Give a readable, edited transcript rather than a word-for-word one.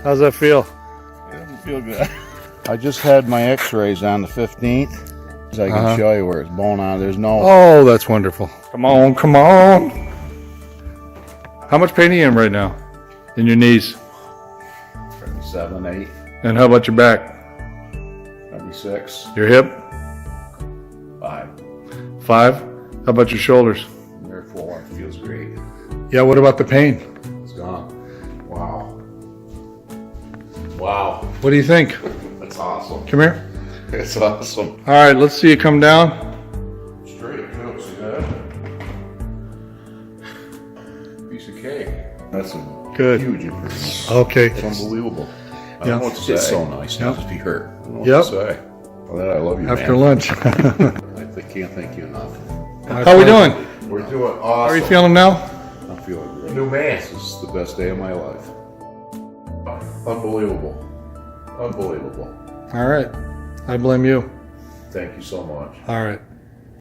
How's that feel? It doesn't feel good. I just had my x-rays on the 15th. So I can show you where it's bone on. There's no... Oh, that's wonderful. Come on, come on. How much pain are you in right now? In your knees? 7, 8, And how about your back? maybe 6, Your hip? 5. 5? How about your shoulders? They're 4. It feels great. Yeah, what about the pain? It's gone. Wow. Wow. What do you think? That's awesome. Come here. It's awesome. All right, let's see you come down. Straight, too. See that? Piece of cake. That's a Good. huge improvement. Okay. It's unbelievable. I Yeah. don't know what to say. It's so nice not to be hurt. I don't know what to say. Well, that I love you, After man. lunch. I can't thank you enough. How are we doing? We're doing awesome. How are you feeling now? I'm feeling great. New man. This is the best day of my life. Unbelievable. Unbelievable. All right. I blame you. Thank you so much. All right.